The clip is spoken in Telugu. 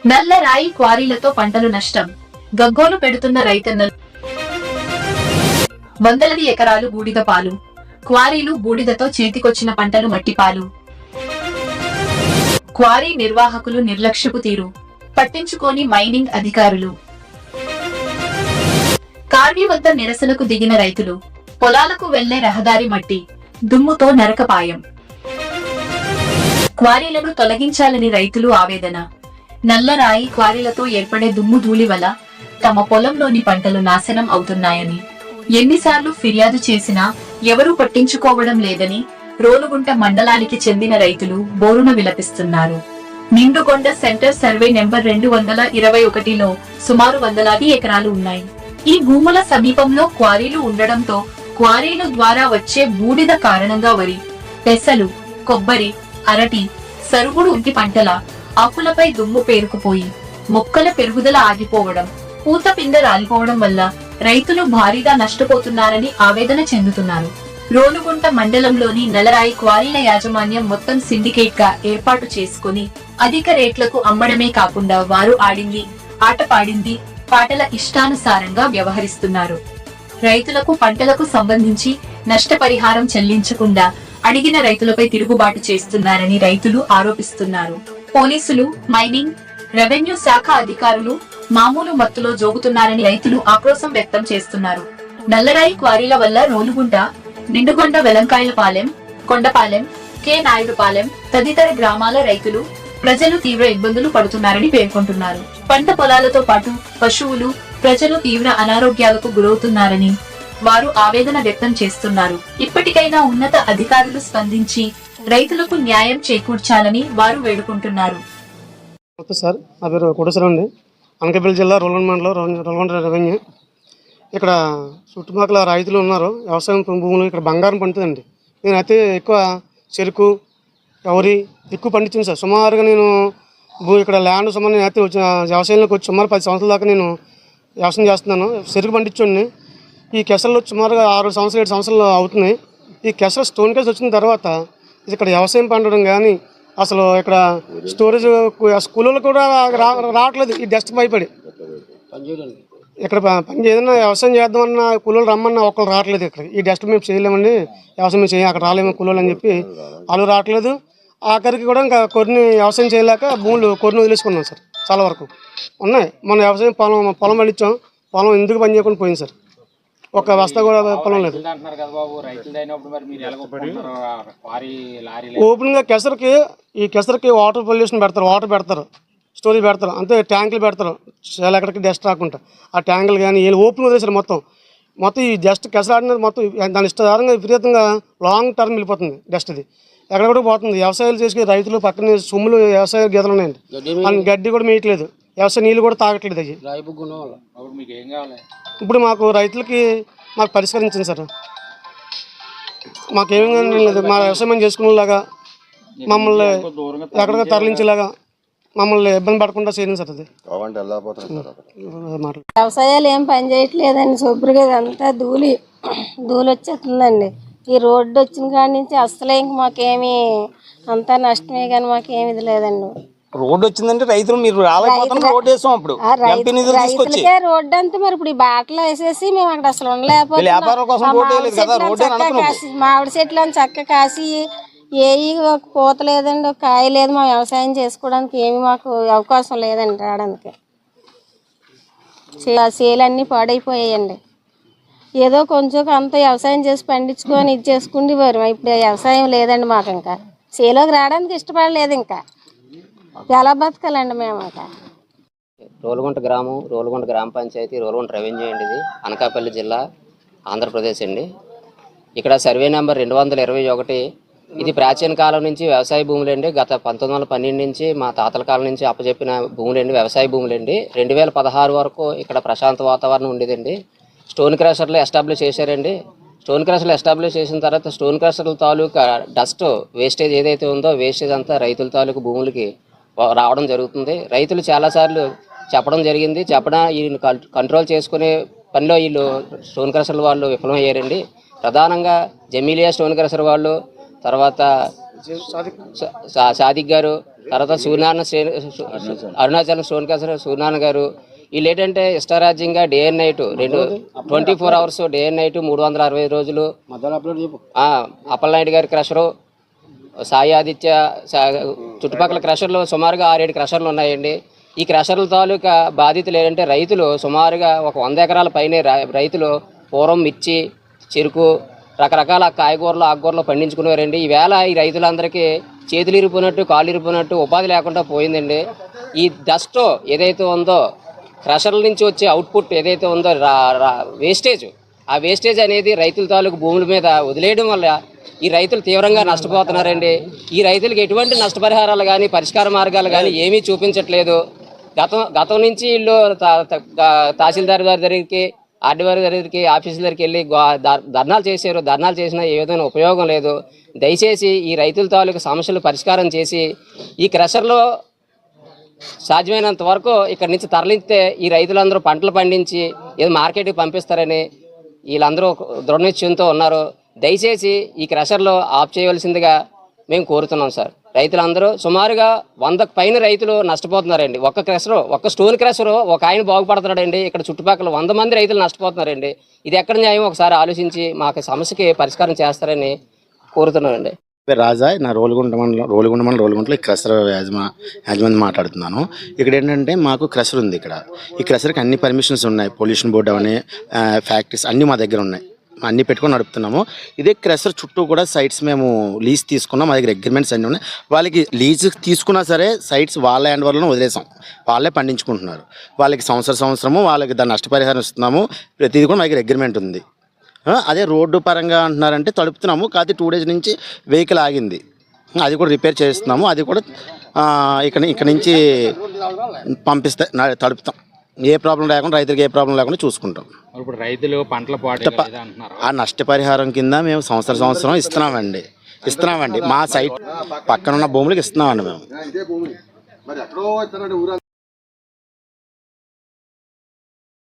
నల్ల రాయి క్వారీలతో పంటలు నష్టం, గగ్గోలు పెడుతున్న రైతన్నలు. వందలది ఎకరాలు బూడిద పాలు, క్వారీలు బూడిదతో చేతికొచ్చిన పంటలు మట్టిపాలు. క్వారీ నిర్వాహకులు నిర్లక్ష్యపు తీరు, పట్టించుకోని మైనింగ్ అధికారులు. కార్వి వద్ద నిరసనకు దిగిన రైతులు, పొలాలకు వెళ్లే రహదారి మట్టి, దుమ్ముతో నరకపాయం. క్వారీలను తొలగించాలని రైతులు ఆవేదన. నల్లరాయి క్వారీలతో ఏర్పడే దుమ్ము ధూళి వల్ల తమ పొలంలోని పంటలు నాశనం అవుతున్నాయని, ఎన్నిసార్లు ఫిర్యాదు చేసినా ఎవరూ పట్టించుకోవడం లేదని రోలుగుంట మండలానికి చెందిన రైతులు బోరున విలపిస్తున్నారు. నిండుగొండ సెంటర్ సర్వే నెంబర్ 221లో సుమారు వందలాది ఎకరాలు ఉన్నాయి. ఈ భూముల సమీపంలో క్వారీలు ఉండడంతో క్వారీల ద్వారా వచ్చే బూడిద కారణంగా వరి, పెసలు, కొబ్బరి, అరటి, సరుగుడు ఇంటి పంటల ఆకులపై దుమ్ము పేరుకుపోయి మొక్కల పెరుగుదల ఆగిపోవడం, పూత పిందె రాలిపోవడం వల్ల రైతులు భారీగా నష్టపోతున్నారని ఆవేదన చెందుతున్నారు. రోలుగుంట మండలంలోని నల్లరాయి క్వారీల యాజమాన్యం మొత్తం సిండికేట్ గా ఏర్పాటు చేసుకుని అధిక రేట్లకు అమ్మడమే కాకుండా వారు ఆడింది ఆట పాడింది పాటల ఇష్టానుసారంగా వ్యవహరిస్తున్నారు. రైతులకు పంటలకు సంబంధించి నష్టపరిహారం చెల్లించకుండా అడిగిన రైతులపై తిరుగుబాటు చేస్తున్నారని రైతులు ఆరోపిస్తున్నారు. పోలీసులు, మైనింగ్, రెవెన్యూ శాఖ అధికారులు మామూలు మత్తులో జోగుతున్నారని రైతులు ఆక్రోశం వ్యక్తం చేస్తున్నారు. నల్లరాయి క్వారీల వల్ల రోలుగుంట, నిండుగొండ, వెలంకాయలపాలెం, కొండపాలెం, కె నాయుడుపాలెం తదితర గ్రామాల రైతులు, ప్రజలు తీవ్ర ఇబ్బందులు పడుతున్నారని పేర్కొంటున్నారు. పంట పొలాలతో పాటు పశువులు, ప్రజలు తీవ్ర అనారోగ్యాలకు గురవుతున్నారని వారు ఆవేదన వ్యక్తం చేస్తున్నారు. ఇప్పటికైనా ఉన్నత అధికారులు స్పందించి రైతులకు న్యాయం చేకూర్చాలని వారు వేడుకుంటున్నారు. సార్, నా పేరు కోటేశ్వరం అండి. అనకాపల్లి జిల్లా రోల్గొండ మండలం, రోల్గొండ రెవెన్యూ. ఇక్కడ చుట్టుపక్కల రైతులు ఉన్నారు. వ్యవసాయం భూములు ఇక్కడ బంగారం పండుతుందండి. నేనైతే ఎక్కువ చెరుకు, వరి ఎక్కువ పండించాను సార్. సుమారుగా నేను ఇక్కడ ల్యాండ్ సుమారు నేనైతే వ్యవసాయంలోకి వచ్చి సుమారు 10 సంవత్సరాల దాకా నేను వ్యవసాయం చేస్తున్నాను. చెరుకు పండించండి. ఈ కెసర్లు సుమారుగా 6 సంవత్సరాలు 7 సంవత్సరాలు అవుతున్నాయి. ఈ కెసర్ స్టోన్ కేసు వచ్చిన తర్వాత ఇక్కడ వ్యవసాయం పండడం కానీ అసలు ఇక్కడ స్టోరేజ్ స్కూల్లో కూడా రావట్లేదు. ఈ డస్ట్ భయపడి ఇక్కడ పని ఏదైనా వ్యవసాయం చేద్దామన్నా కూలీలు రమ్మన్నా ఒకళ్ళు రావట్లేదు. ఇక్కడ ఈ డస్ట్ మేము చేయలేమండి, వ్యవసాయం మేము చేయం, అక్కడ రాలేము కూలీలు అని చెప్పి వాళ్ళు రావట్లేదు. ఆఖరికి కూడా ఇంకా కొన్ని వ్యవసాయం చేయలేక భూములు కొన్ని వదిలేసుకున్నాం సార్. చాలా వరకు ఉన్నాయి. మన వ్యవసాయం పొలం పండించాం, పొలం ఎందుకు పని చేయకుండా పోయింది సార్. ఒక వస్తా కూడా పొలం లేదు. ఓపెన్గా కెసర్కి వాటర్ పొల్యూషన్ పెడతారు, వాటర్ పెడతారు, స్టోరేజ్ పెడతారు, అంతే ట్యాంకులు పెడతారు చాలా ఎక్కడికి డస్ట్ రాకుండా. ఆ ట్యాంకులు కానీ ఓపెన్ వదిలేసారు. మొత్తం ఈ డస్ట్ కెసరాడినది మొత్తం దాని ఇష్టాధారంగా విపరీతంగా లాంగ్ టర్మ్ వెళ్ళిపోతుంది డస్ట్. ఇది ఎక్కడ కూడా పోతుంది. వ్యవసాయాలు చేసే రైతులు పక్కన సొమ్ములు వ్యవసాయ గీతలు ఉన్నాయండి. గడ్డి కూడా మేయట్లేదు, వ్యవసాయ నీళ్ళు కూడా తాగట్లేదు. అవి ఇప్పుడు మాకు రైతులకి పరిష్కరించింది సార్. మాకేమీ లేదు. మా వ్యవసాయం చేసుకునేలాగా మమ్మల్ని ఎక్కడికి తరలించేలాగా మమ్మల్ని ఇబ్బంది పడకుండా చేయండి సార్. అది వ్యవసాయాలు ఏం పని చేయట్లేదండి. శుభ్రంగా అంతా ధూళి వచ్చేస్తుందండి. ఈ రోడ్డు వచ్చిన కాడి నుంచి అసలే ఇంక మాకేమి అంతా నష్టమే కానీ మాకేమి ఇది లేదండి. రోడ్డు వచ్చిందంటే రైతులు మీరు రోడ్డు వేసాం. అప్పుడు రైతులకే రోడ్డు అంతా మరి ఇప్పుడు ఈ బాటలో వేసేసి మేము అక్కడ అసలు ఉండలేకపోతున్నాం. మామిడి చెట్లు అని చక్క కాసి ఏవి పూత లేదండి, కాయ లేదు. మా వ్యవసాయం చేసుకోవడానికి ఏమి మాకు అవకాశం లేదండి రావడానికి. చేలన్నీ పాడైపోయాయండి. ఏదో కొంచెం అంత వ్యవసాయం చేసి పండించుకొని ఇది చేసుకుంటేవారు. ఇప్పుడు వ్యవసాయం లేదండి మాకు. ఇంకా చేలోకి రావడానికి ఇష్టపడలేదు. ఇంకా ఎలా బతకాలండి మేము? రోలుగుంట గ్రామం, రోలుగుంట గ్రామ పంచాయతీ, రోలుగుంట రెవెన్యూ అండి. ఇది అనకాపల్లి జిల్లా, ఆంధ్రప్రదేశ్ అండి. ఇక్కడ సర్వే నెంబర్ 221. ఇది ప్రాచీన కాలం నుంచి వ్యవసాయ భూములండి. గత 1912 నుంచి మా తాతల కాలం నుంచి అప్పచెప్పిన భూములండి, వ్యవసాయ భూములండి. 2016 వరకు ఇక్కడ ప్రశాంత వాతావరణం ఉండేదండి. స్టోన్ క్రషర్లు ఎస్టాబ్లిష్ చేశారండి. స్టోన్ క్రషర్లు ఎస్టాబ్లిష్ చేసిన తర్వాత స్టోన్ క్రషర్ల తాలూకా డస్ట్ వేస్టేజ్ ఏదైతే ఉందో వేస్టేజ్ అంతా రైతుల తాలూకు భూములకి రావడం జరుగుతుంది. రైతులు చాలాసార్లు చెప్పడం జరిగింది. వీళ్ళు కంట్రోల్ చేసుకునే పనిలో వీళ్ళు స్టోన్ క్రషర్ల వాళ్ళు విఫలమయ్యారండి. ప్రధానంగా జమీలియా స్టోన్ క్రషర్ వాళ్ళు, తర్వాత సాదిక్ గారు, తర్వాత అరుణాచలం సూర్యనారాయణ గారు, వీళ్ళు ఏంటంటే ఇష్టారాజ్యంగా day and night 24 hours day and night 365 రోజులు. అప్పలనాయుడు గారి క్రషరు, సాయి ఆదిత్య చుట్టుపక్కల క్రషర్లు సుమారుగా 6-7 క్రషర్లు ఉన్నాయండి. ఈ క్రషర్ల తాలూకా బాధితులు ఏంటంటే రైతులు సుమారుగా ఒక 100 ఎకరాల పైనే రైతులు పూర్వం మిర్చి, చెరుకు, రకరకాల కాయగూరలు ఆకుకూరలు పండించుకునేవారండి. ఈవేళ ఈ రైతులందరికీ చేతులు ఇరిపోయినట్టు కాళ్ళు ఇరిపోయినట్టు ఉపాధి లేకుండా పోయిందండి. ఈ డస్ట్ ఏదైతే ఉందో, క్రషర్ల నుంచి వచ్చే అవుట్పుట్ ఏదైతే ఉందో వేస్టేజ్, ఆ వేస్టేజ్ అనేది రైతుల తాలూకు భూముల మీద వదిలేయడం వల్ల ఈ రైతులు తీవ్రంగా నష్టపోతున్నారండి. ఈ రైతులకు ఎటువంటి నష్టపరిహారాలు కానీ పరిష్కార మార్గాలు కానీ ఏమీ చూపించట్లేదు. గతం నుంచి వీళ్ళు తహసీల్దార్ గారి దగ్గరికి, ఆర్డీఓ దగ్గరికి, ఆఫీసుల దగ్గరికి వెళ్ళి ధర్నాలు చేశారు. ధర్నాలు చేసినా ఏ విధమైన ఉపయోగం లేదు. దయచేసి ఈ రైతుల తాలూకు సమస్యలు పరిష్కారం చేసి ఈ క్రషర్లో సాధ్యమైనంత వరకు ఇక్కడి నుంచి తరలిస్తే ఈ రైతులందరూ పంటలు పండించి ఏదో మార్కెట్కి పంపిస్తారని వీళ్ళందరూ దృఢ నిశ్చయంతో ఉన్నారు. దయచేసి ఈ క్రషర్లో ఆఫ్ చేయవలసిందిగా మేము కోరుతున్నాం సార్. రైతులందరూ సుమారుగా 100కు పైన రైతులు నష్టపోతున్నారండి. ఒక్క స్టోన్ క్రషరు ఒక ఆయన బాగుపడుతున్నాడండి. ఇక్కడ చుట్టుపక్కల 100 మంది రైతులు నష్టపోతున్నారండి. ఇది ఎక్కడ న్యాయం ఒకసారి ఆలోచించి మాకు సమస్యకి పరిష్కారం చేస్తారని కోరుతున్నానండి. రాజా, నా రోలుగుంట మండలంలో క్రషర్ యాజమాన్యం మాట్లాడుతున్నాను. ఇక్కడ ఏంటంటే మాకు క్రషర్ ఉంది. ఈ క్రషర్కి అన్ని పర్మిషన్స్ ఉన్నాయి. పొల్యూషన్ బోర్డు అవన్నీ ఫ్యాక్టరీస్ అన్నీ మా దగ్గర ఉన్నాయి. అన్నీ పెట్టుకొని నడుపుతున్నాము. ఇదే క్రషర్ చుట్టూ కూడా సైట్స్ మేము లీజ్ తీసుకున్నాం. మా దగ్గర అగ్రిమెంట్స్ అన్నీ ఉన్నాయి. వాళ్ళకి లీజ్ తీసుకున్నా సరే సైట్స్ వాళ్ళ హ్యాండ్ ఓవర్లో వదిలేసాం. వాళ్ళే పండించుకుంటున్నారు. వాళ్ళకి సంవత్సరము వాళ్ళకి దాని నష్టపరిహారం ఇస్తున్నాము. ప్రతిదీ కూడా మా దగ్గర అగ్రిమెంట్ ఉంది. అదే రోడ్డు పరంగా అంటున్నారంటే తడుపుతున్నాము. కాదు 2 days నుంచి వెహికల్ ఆగింది. అది కూడా రిపేర్ చేస్తున్నాము. అది కూడా ఇక్కడ నుంచి పంపిస్తే తడుపుతాం. ఏ ప్రాబ్లం లేకుండా, రైతులకు ఏ ప్రాబ్లం లేకుండా చూసుకుంటాం. ఇప్పుడు రైతులు పంటల ఆ నష్టపరిహారం కింద మేము సంవత్సరం ఇస్తున్నామండి. మా సైట్ పక్కన ఉన్న భూములకు ఇస్తున్నామండి మేము.